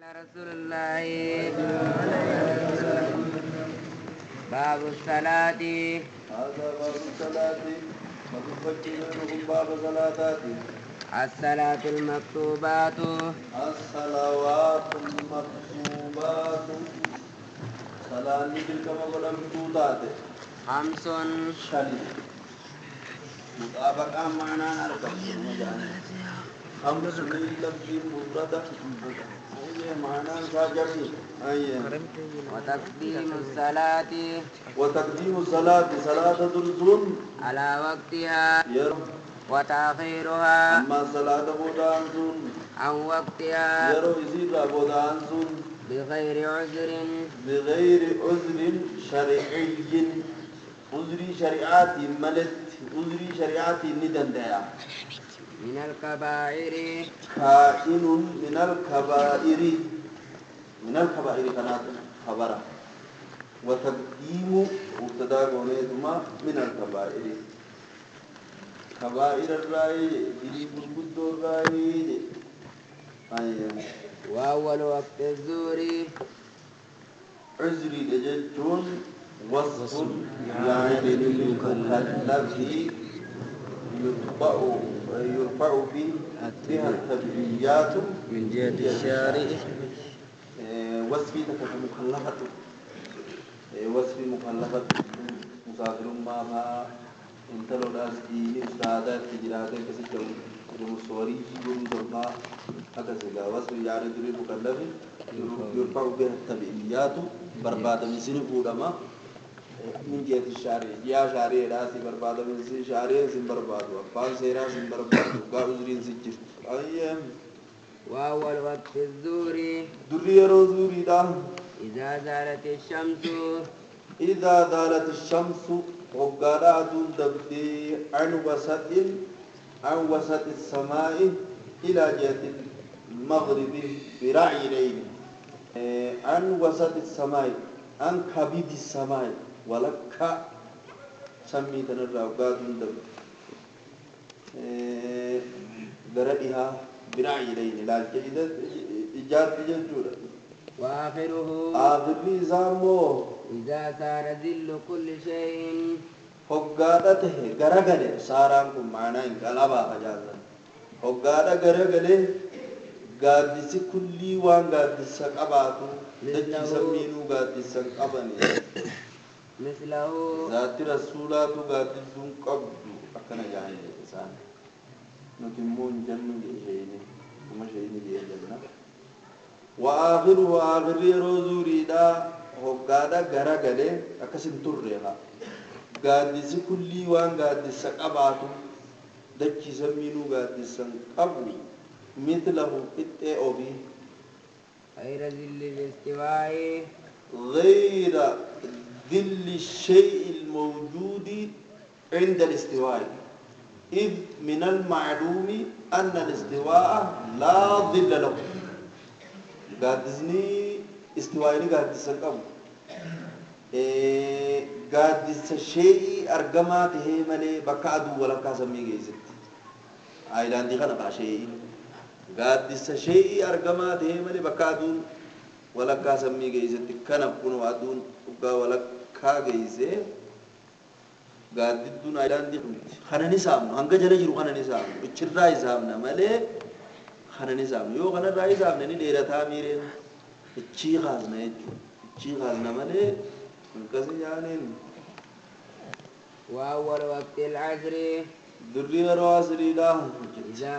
رسول الله باب الصلاة. هذا باب الصلاة. وتفجرهم باب صلاتات. الصلاة المكتوبات. الصلوات المكتوبات. صلاة بالكما ولم توتات. خمس. شريف. مطابقة معنى أربع. خمس من لفظ مفردة. أي معنى ساجري. أي. وتقديم الصلاة وتقديم الصلاة صلاة درزون على وقتها يرو وتأخيرها أما صلاة بودانسون عن وقتها يرو يزيد بودانسون بغير عذر بغير عذر شرعي. عذر شريعاتي ملت عذر شريعاتي ندن دايا من الكبائر كائن من الكبائر. من الكبائر كانت خبره. وتقديم مبتدا قولهما من الكبائر. كبائر الرأي دليل البد الرأي. أيوة. وأول وقت الظهر عذري لجتون وصف يعني للمكلف يرفع بها التبعيات من جهة الشارع. وصفي مكلفة. وصف مكلفة مسافر ما انت لو ناس ديني استعادات تجرادة كسي جمصوري جمصور ما أكسي وصف يعني دليل مكلف يرفع بها التبعيات برباد من سنة فورما من جهة الشارع. يا شارع راسي برباد من سنة شارع سن برباد وفان سيرا سن برباد وقاوزرين سجر. أيام. وأول وقت الظهر دري روزوري دا إذا زالت الشمس إذا زالت الشمس وقال دون دبدي عن وسط السماء إلى جهة المغرب برعي ليل. عن وسط السماء عن كبد السماء ولك سمي تنرى وقال دون دبدي برئها برعي ليل لا جيدة إجارة جدودة. وآخره آخر زامو إذا صار ذل كل شيء هقادته غرغله ساران کو معنا انقلابا فجازا هقادا غرغله غادس كلي وان غادس قباتو دجي سمينو غادس قبني مثله ذات رسولات غادس قبدو اكن جاهل انسان نتمون جنن شيء وما شيء جنن. وآخر روزوريدا هقادا غرغله اكسن ترها قادس كلي وان قادس قباتو دكي سمينو قادس قبو مثله إتئ أبي غير ذل الاستواء غير ذل الشيء الموجود عند الاستواء. إذ من المعلوم أن الاستواء لا ظل له. قادسني استوائني قادس قبو قادس الشيء أرجماته ملء بكادو ولا كاسمي جيزت. عيلان دي خنا شيء قادس الشيء أرجماته ملء بكادو ولا كاسمي جيزت كنا بكون وادون ولا كاجيزه قاددون عيلان دي خنا نسام هنگا جل جرو خنا نسام بتشرا يسامنا ملء خنا نسام يو خنا راي سام نني ديرة تاميرين تشي خازنا تشي خازنا ملء كسيانين. وأول وقت العصر دري رواسري لا إذا